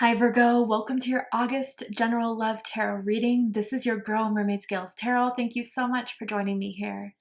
Hi Virgo, welcome to your August General Love Tarot reading. This is your girl Mermaid Scales Tarot. Thank you so much for joining me here.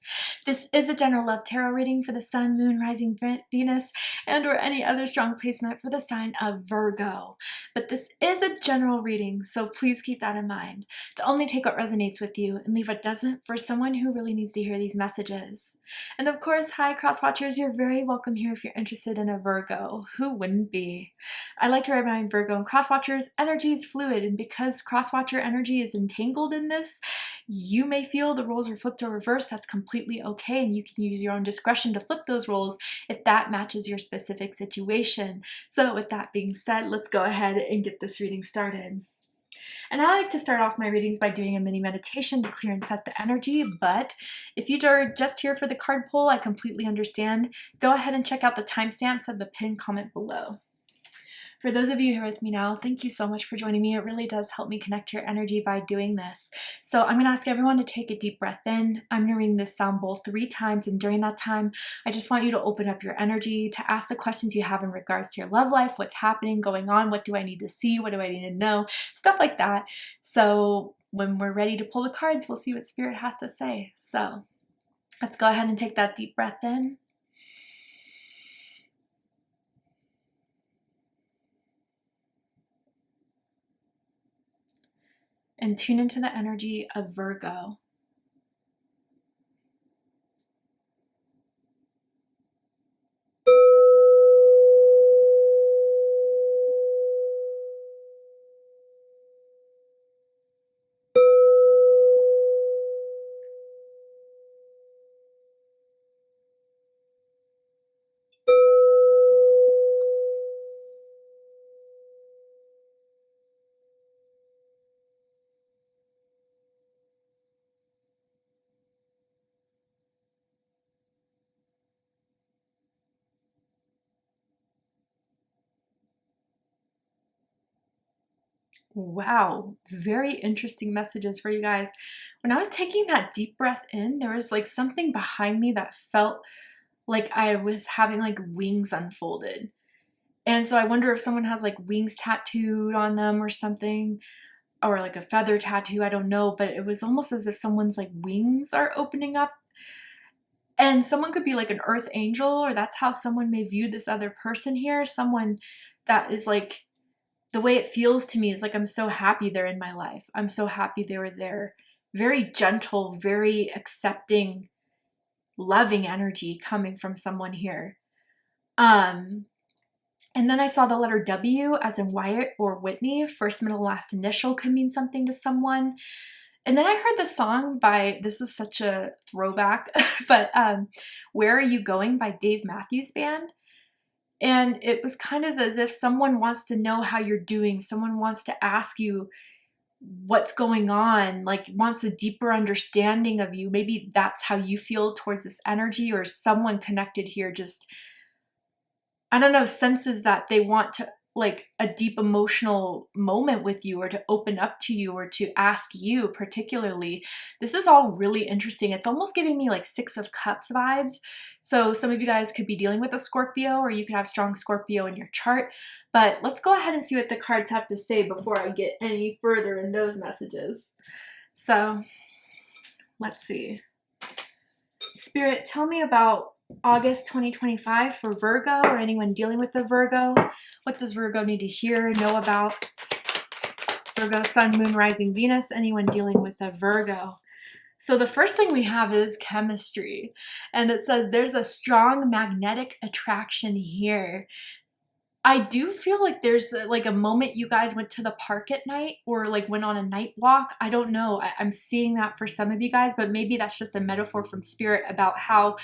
This is a General Love Tarot reading for the Sun, Moon, Rising, Venus, and or any other strong placement for the sign of Virgo. But this is a general reading, so please keep that in mind. To only take what resonates with you and leave what doesn't for someone who really needs to hear these messages. And of course, hi cross watchers, you're very welcome here if you're interested in a Virgo. Who wouldn't be? I like to remind Virgo and crosswatchers, energy is fluid, and because crosswatcher energy is entangled in this, you may feel the roles are flipped or reversed. That's completely okay, and you can use your own discretion to flip those roles if that matches your specific situation. So with that being said, let's go ahead and get this reading started. And I like to start off my readings by doing a mini meditation to clear and set the energy, but if you are just here for the card pull, I completely understand. Go ahead and check out the timestamps of the pinned comment below. For those of you who are with me now, thank you so much for joining me. It really does help me connect to your energy by doing this. So I'm going to ask everyone to take a deep breath in. I'm going to ring this sound bowl 3 times, and during that time, I just want you to open up your energy to ask the questions you have in regards to your love life, what's happening, going on, what do I need to see, what do I need to know, stuff like that. So when we're ready to pull the cards, we'll see what Spirit has to say. So let's go ahead and take that deep breath in. And tune into the energy of Virgo. Wow, very interesting messages for you guys. When I was taking that deep breath in, there was like something behind me that felt like I was having like wings unfolded. And so I wonder if someone has like wings tattooed on them or something, or like a feather tattoo, I don't know, but it was almost as if someone's like wings are opening up. And someone could be like an earth angel, or that's how someone may view this other person here. Someone that is like, the way it feels to me is like, I'm so happy they're in my life. I'm so happy they were there. Very gentle, very accepting, loving energy coming from someone here. And then I saw the letter W as in Wyatt or Whitney. First, middle, last initial could mean something to someone. And then I heard the song by, this is such a throwback, but Where Are You Going by Dave Matthews Band. And it was kind of as if someone wants to know how you're doing. Someone wants to ask you what's going on, like wants a deeper understanding of you. Maybe that's how you feel towards this energy, or someone connected here just, I don't know, senses that they want to like a deep emotional moment with you, or to open up to you, or to ask you particularly. This is all really interesting. It's almost giving me like 6 of Cups vibes. So some of you guys could be dealing with a Scorpio, or you could have strong Scorpio in your chart. But let's go ahead and see what the cards have to say before I get any further in those messages. So let's see. Spirit, tell me about August 2025 for Virgo, or anyone dealing with the Virgo. What does Virgo need to hear, know about? Virgo, Sun, Moon, Rising, Venus, anyone dealing with a Virgo. So the first thing we have is chemistry. And it says there's a strong magnetic attraction here. I do feel like there's like a moment you guys went to the park at night, or like went on a night walk. I don't know. I'm seeing that for some of you guys, but maybe that's just a metaphor from Spirit about how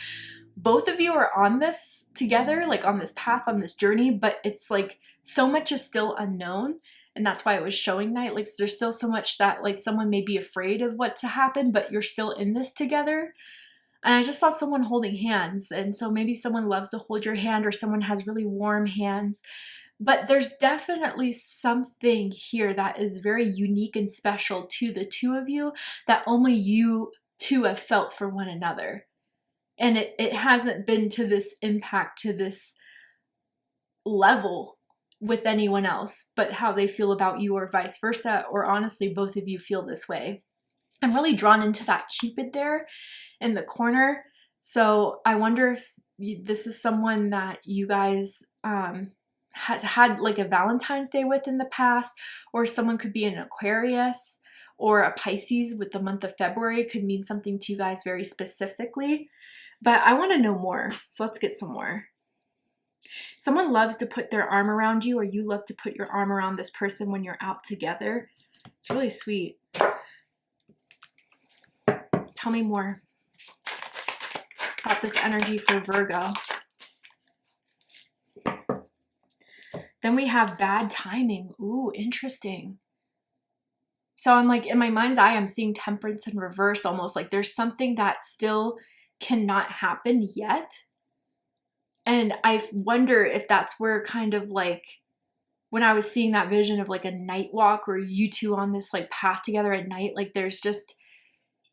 both of you are on this together, like on this path, on this journey, but it's like so much is still unknown. And that's why it was showing night. Like there's still so much that like someone may be afraid of what to happen, but you're still in this together. And I just saw someone holding hands. And so maybe someone loves to hold your hand, or someone has really warm hands. But there's definitely something here that is very unique and special to the two of you that only you two have felt for one another. And it hasn't been to this impact, to this level with anyone else, but how they feel about you or vice versa, or honestly, both of you feel this way. I'm really drawn into that Cupid there in the corner. So I wonder if this is someone that you guys has had like a Valentine's Day with in the past, or someone could be an Aquarius or a Pisces with the month of February. Could mean something to you guys very specifically. But I want to know more, so let's get some more. Someone loves to put their arm around you, or you love to put your arm around this person when you're out together. It's really sweet. Tell me more about this energy for Virgo. Then we have bad timing. Ooh, interesting. So I'm like, in my mind's eye, I'm seeing Temperance in reverse, almost like there's something that still cannot happen yet. And I wonder if that's where kind of like, when I was seeing that vision of like a night walk or you two on this like path together at night, like there's just,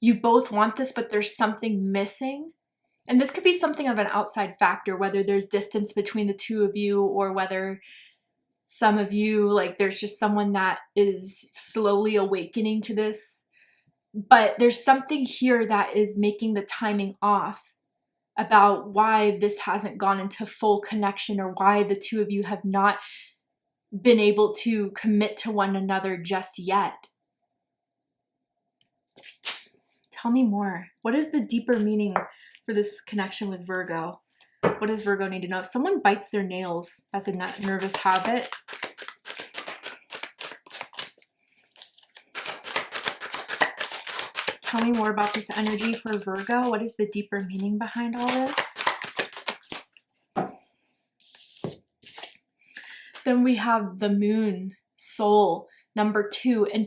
you both want this, but there's something missing. And this could be something of an outside factor, whether there's distance between the two of you, or whether some of you, like there's just someone that is slowly awakening to this. But there's something here that is making the timing off about why this hasn't gone into full connection, or why the two of you have not been able to commit to one another just yet. Tell me more. What is the deeper meaning for this connection with Virgo? What does Virgo need to know? Someone bites their nails as a nervous habit. Tell me more about this energy for Virgo. What is the deeper meaning behind all this? Then we have the Moon, Soul, number 2, and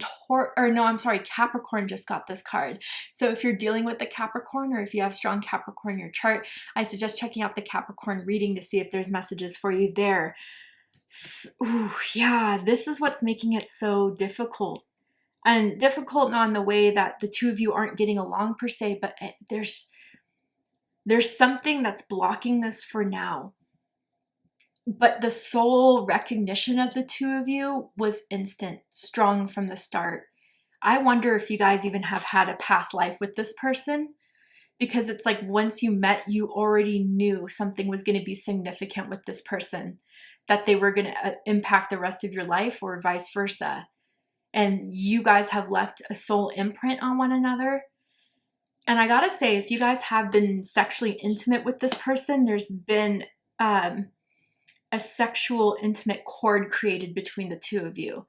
Capricorn just got this card. So if you're dealing with the Capricorn, or if you have strong Capricorn in your chart, I suggest checking out the Capricorn reading to see if there's messages for you there. Ooh, yeah, this is what's making it so difficult. And difficult not in the way that the two of you aren't getting along per se, but there's something that's blocking this for now. But the soul recognition of the two of you was instant, strong from the start. I wonder if you guys even have had a past life with this person, because it's like once you met, you already knew something was going to be significant with this person, that they were going to impact the rest of your life, or vice versa. And you guys have left a soul imprint on one another. And I gotta say, if you guys have been sexually intimate with this person, there's been a sexual intimate cord created between the two of you.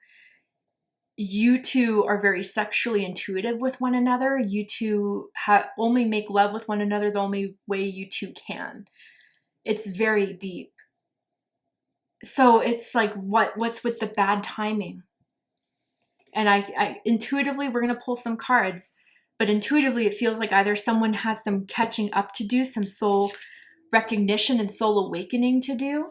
You two are very sexually intuitive with one another. You two only make love with one another the only way you two can. It's very deep. So it's like, what's with the bad timing? And I intuitively, we're going to pull some cards, but intuitively it feels like either someone has some catching up to do, some soul recognition and soul awakening to do,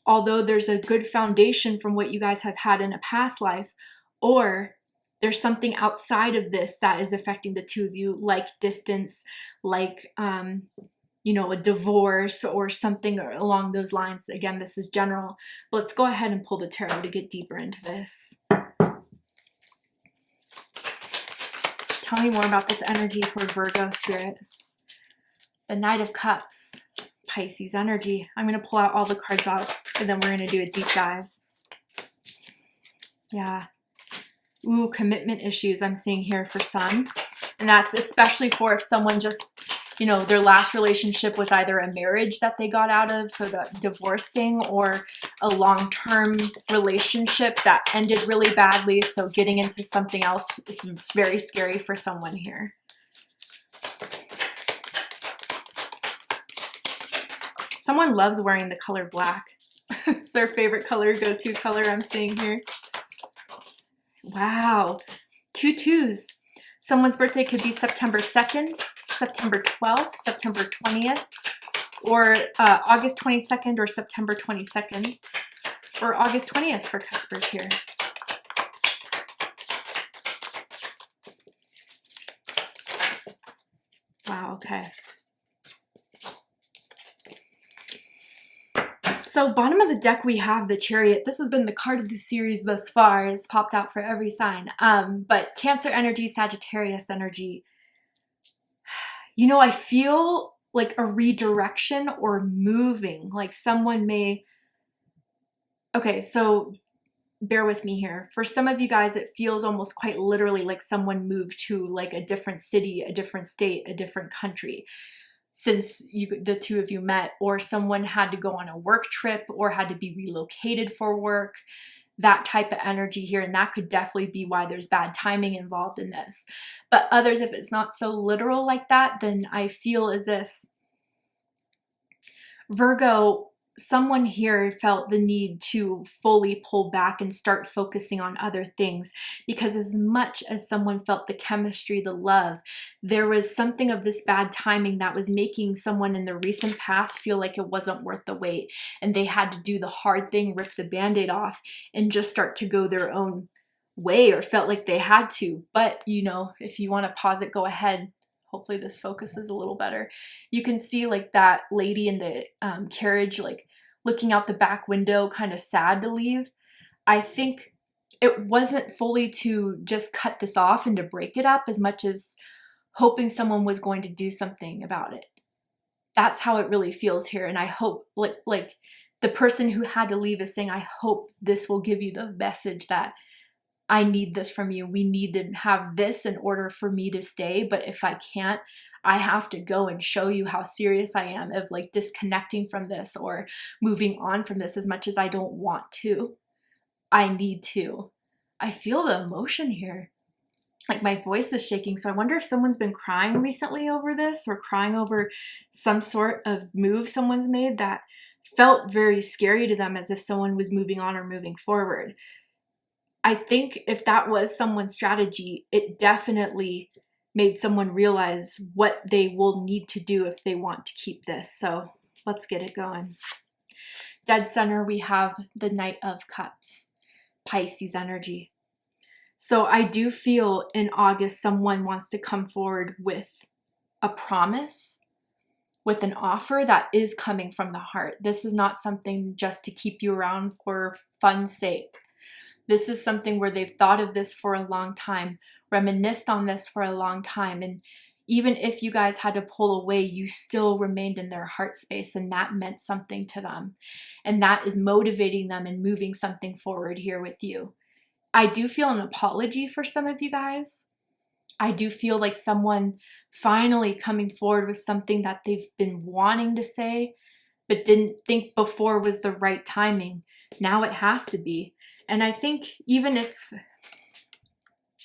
although there's a good foundation from what you guys have had in a past life, or there's something outside of this that is affecting the two of you, like distance, like, a divorce or something along those lines. Again, this is general, but let's go ahead and pull the tarot to get deeper into this. Tell me more about this energy for Virgo spirit. The Knight of Cups, Pisces energy. I'm going to pull out all the cards out, and then we're going to do a deep dive. Yeah. Ooh, commitment issues I'm seeing here for some. And that's especially for if someone just, their last relationship was either a marriage that they got out of, so the divorce thing, or a long-term relationship that ended really badly. So getting into something else is very scary for someone here. Someone loves wearing the color black. It's their favorite color, go-to color I'm seeing here. Wow. 2 2s. Someone's birthday could be September 2nd, September 12th, September 20th, or August 22nd, or September 22nd, or August 20th for cuspers here. Wow, okay. So bottom of the deck, we have the Chariot. This has been the card of the series thus far. It's popped out for every sign. But Cancer energy, Sagittarius energy. You know, I feel like a redirection or moving, like someone may... Okay, so bear with me here. For some of you guys, it feels almost quite literally like someone moved to like a different city, a different state, a different country since the two of you met, or someone had to go on a work trip or had to be relocated for work, that type of energy here. And that could definitely be why there's bad timing involved in this. But others, if it's not so literal like that, then I feel as if Virgo, someone here felt the need to fully pull back and start focusing on other things, because as much as someone felt the chemistry, the love, there was something of this bad timing that was making someone in the recent past feel like it wasn't worth the wait, and they had to do the hard thing, rip the band-aid off and just start to go their own way, or felt like they had to. But you know, if you want to pause it, go ahead. Hopefully this focuses a little better. You can see like that lady in the carriage, like looking out the back window, kind of sad to leave. I think it wasn't fully to just cut this off and to break it up, as much as hoping someone was going to do something about it. That's how it really feels here. And I hope like the person who had to leave is saying, I hope this will give you the message that I need this from you. We need to have this in order for me to stay. But if I can't, I have to go and show you how serious I am of like disconnecting from this or moving on from this, as much as I don't want to. I need to. I feel the emotion here. Like my voice is shaking. So I wonder if someone's been crying recently over this, or crying over some sort of move someone's made that felt very scary to them, as if someone was moving on or moving forward. I think if that was someone's strategy, it definitely made someone realize what they will need to do if they want to keep this. So let's get it going. Dead center, we have the Knight of Cups, Pisces energy. So I do feel in August, someone wants to come forward with a promise, with an offer that is coming from the heart. This is not something just to keep you around for fun's sake. This is something where they've thought of this for a long time, reminisced on this for a long time. And even if you guys had to pull away, you still remained in their heart space, and that meant something to them. And that is motivating them and moving something forward here with you. I do feel an apology for some of you guys. I do feel like someone finally coming forward with something that they've been wanting to say, but didn't think before was the right timing. Now it has to be. And I think even if,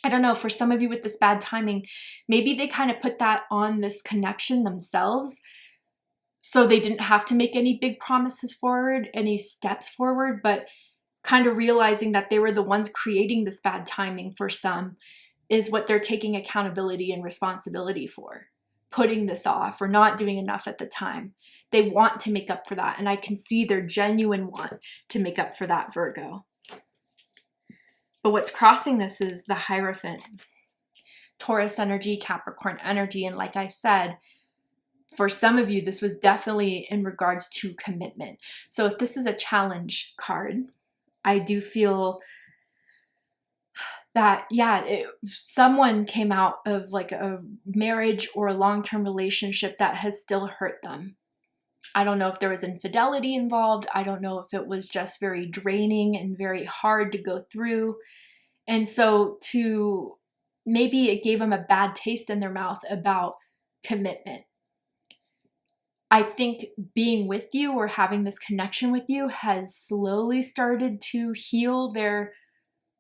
I don't know, for some of you with this bad timing, maybe they kind of put that on this connection themselves, so they didn't have to make any big promises forward, any steps forward, but kind of realizing that they were the ones creating this bad timing for some is what they're taking accountability and responsibility for, putting this off or not doing enough at the time. They want to make up for that, and I can see their genuine want to make up for that, Virgo. But what's crossing this is the Hierophant, Taurus energy, Capricorn energy. And like I said, for some of you, this was definitely in regards to commitment. So if this is a challenge card, I do feel that, yeah, someone came out of like a marriage or a long-term relationship that has still hurt them. I don't know if there was infidelity involved. I don't know if it was just very draining and very hard to go through. And so maybe it gave them a bad taste in their mouth about commitment. I think being with you or having this connection with you has slowly started to heal their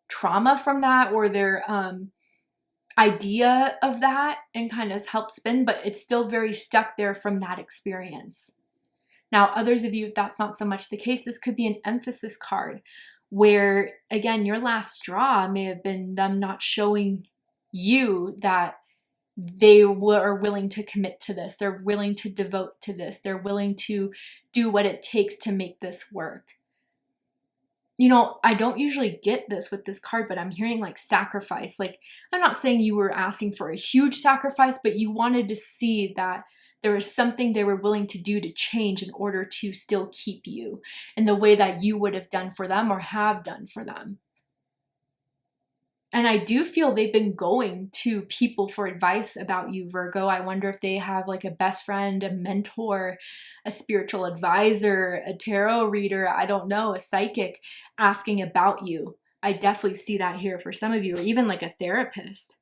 trauma from that, or their idea of that, and kind of helped spin, but it's still very stuck there from that experience. Now, others of you, if that's not so much the case, this could be an emphasis card where, again, your last straw may have been them not showing you that they were willing to commit to this. They're willing to devote to this. They're willing to do what it takes to make this work. You know, I don't usually get this with this card, but I'm hearing like sacrifice. Like, I'm not saying you were asking for a huge sacrifice, but you wanted to see that There was something they were willing to do to change in order to still keep you in the way that you would have done for them or have done for them. And I do feel they've been going to people for advice about you, Virgo. I wonder if they have like a best friend, a mentor, a spiritual advisor, a tarot reader, I don't know, a psychic asking about you. I definitely see that here for some of you, or even like a therapist.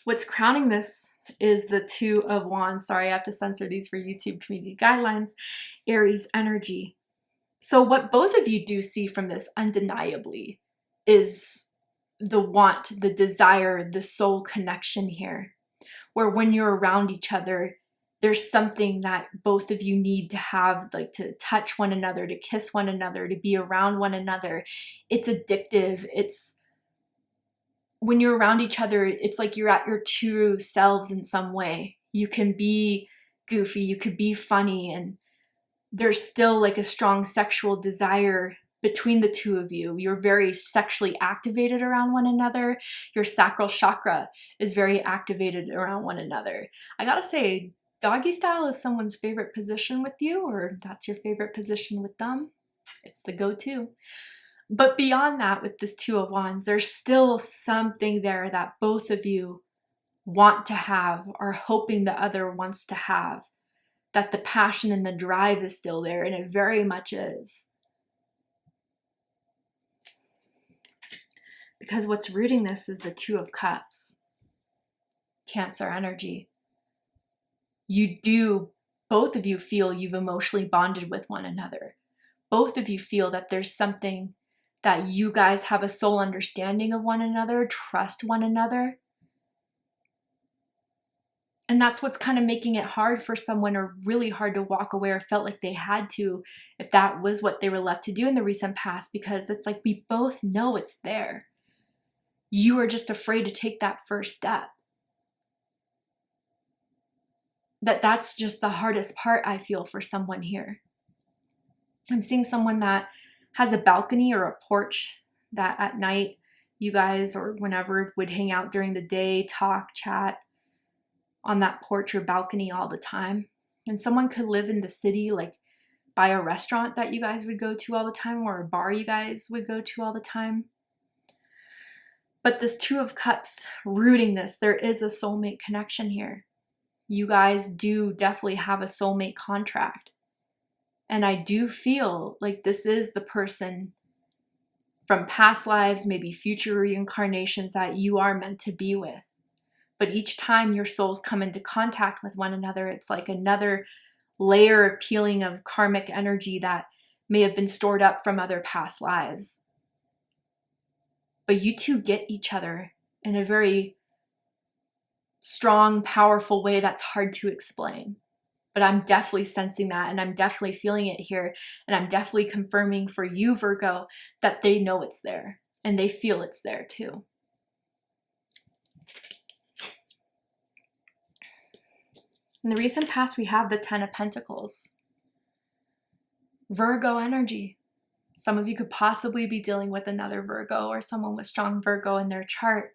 What's crowning this is the Two of Wands. Sorry, I have to censor these for YouTube community guidelines. Aries energy. So what both of you do see from this undeniably is the want, the desire, the soul connection here, where when you're around each other, there's something that both of you need to have, like to touch one another, to kiss one another, to be around one another. It's addictive. It's when you're around each other, it's like you're at your true selves in some way. You can be goofy, you could be funny, and there's still like a strong sexual desire between the two of you. You're very sexually activated around one another. Your sacral chakra is very activated around one another. I gotta say, doggy style is someone's favorite position with you, or that's your favorite position with them. It's the go-to. But beyond that, with this Two of Wands, there's still something there that both of you want to have, or hoping the other wants to have. That the passion and the drive is still there, and it very much is. Because what's rooting this is the Two of Cups. Cancer energy. You do, both of you feel you've emotionally bonded with one another. Both of you feel that there's something that you guys have a soul understanding of one another, trust one another. And that's what's kind of making it hard for someone, or really hard to walk away, or felt like they had to, if that was what they were left to do in the recent past, because it's like we both know it's there. You are just afraid to take that first step. That's just the hardest part, I feel, for someone here. I'm seeing someone that has a balcony or a porch that at night you guys, or whenever, would hang out during the day, talk, chat on that porch or balcony all the time. And someone could live in the city, like by a restaurant that you guys would go to all the time, or a bar you guys would go to all the time. But this Two of Cups rooting this, there is a soulmate connection here. You guys do definitely have a soulmate contract. And I do feel like this is the person from past lives, maybe future reincarnations, that you are meant to be with. But each time your souls come into contact with one another, it's like another layer of peeling of karmic energy that may have been stored up from other past lives. But you two get each other in a very strong, powerful way that's hard to explain. But I'm definitely sensing that, and I'm definitely feeling it here. And I'm definitely confirming for you, Virgo, that they know it's there and they feel it's there too. In the recent past, we have the Ten of Pentacles. Virgo energy. Some of you could possibly be dealing with another Virgo, or someone with strong Virgo in their chart.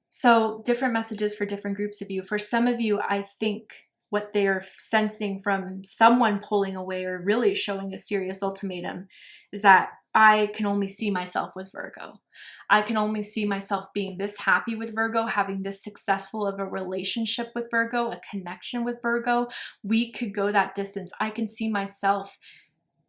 So different messages for different groups of you. For some of you, I think what they're sensing from someone pulling away, or really showing a serious ultimatum, is that I can only see myself with Virgo. I can only see myself being this happy with Virgo, having this successful of a relationship with Virgo, a connection with Virgo. We could go that distance. I can see myself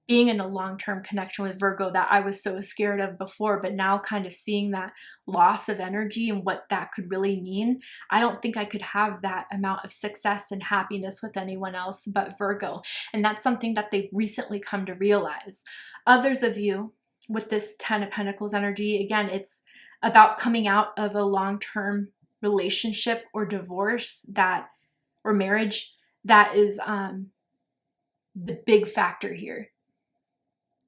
being in a long-term connection with Virgo that I was so scared of before, but now kind of seeing that loss of energy and what that could really mean. I don't think I could have that amount of success and happiness with anyone else but Virgo. And that's something that they've recently come to realize. Others of you with this Ten of Pentacles energy, again, it's about coming out of a long-term relationship or divorce or marriage that is the big factor here.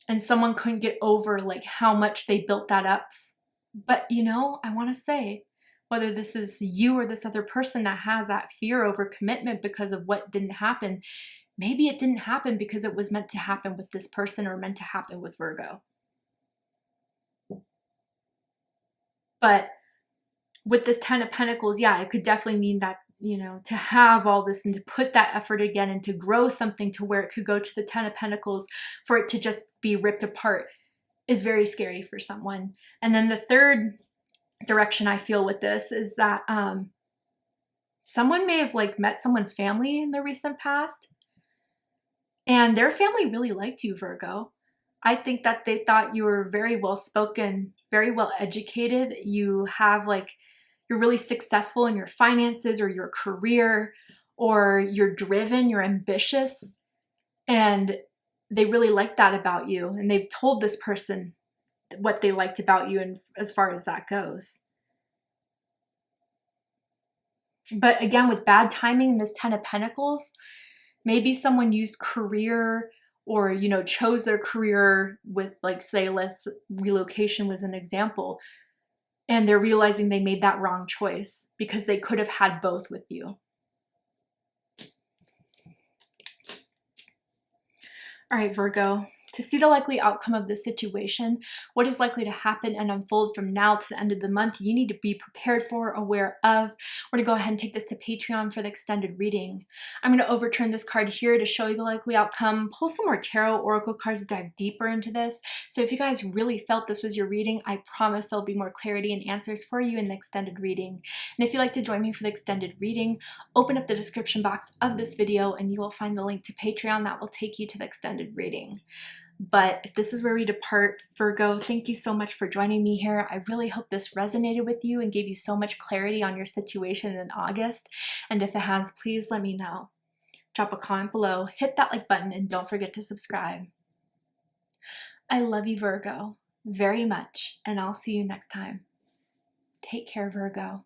And someone couldn't get over like how much they built that up. But you know, I want to say, whether this is you or this other person that has that fear over commitment because of what didn't happen, maybe it didn't happen because it was meant to happen with this person, or meant to happen with Virgo. But with this 10 of Pentacles, yeah, it could definitely mean that, you know, to have all this and to put that effort again and to grow something to where it could go to the 10 of Pentacles, for it to just be ripped apart is very scary for someone. And then the third direction I feel with this is that someone may have like met someone's family in the recent past, and their family really liked you, Virgo. I think that they thought you were very well spoken, very well educated. You have like, you're really successful in your finances or your career, or you're driven, you're ambitious, and they really like that about you. And they've told this person what they liked about you, and as far as that goes. But again, with bad timing in this 10 of Pentacles, maybe someone used career, or, you know, chose their career with, like, say, let's relocation was an example, and they're realizing they made that wrong choice because they could have had both with you. All right, Virgo, to see the likely outcome of this situation, what is likely to happen and unfold from now to the end of the month, you need to be prepared for, aware of. We're gonna go ahead and take this to Patreon for the extended reading. I'm gonna overturn this card here to show you the likely outcome, pull some more tarot oracle cards to dive deeper into this. So if you guys really felt this was your reading, I promise there'll be more clarity and answers for you in the extended reading. And if you'd like to join me for the extended reading, open up the description box of this video and you will find the link to Patreon that will take you to the extended reading. But if this is where we depart, Virgo, thank you so much for joining me here. I really hope this resonated with you and gave you so much clarity on your situation in August. And if it has, please let me know. Drop a comment below, hit that like button, and don't forget to subscribe. I love you, Virgo, very much, and I'll see you next time. Take care, Virgo.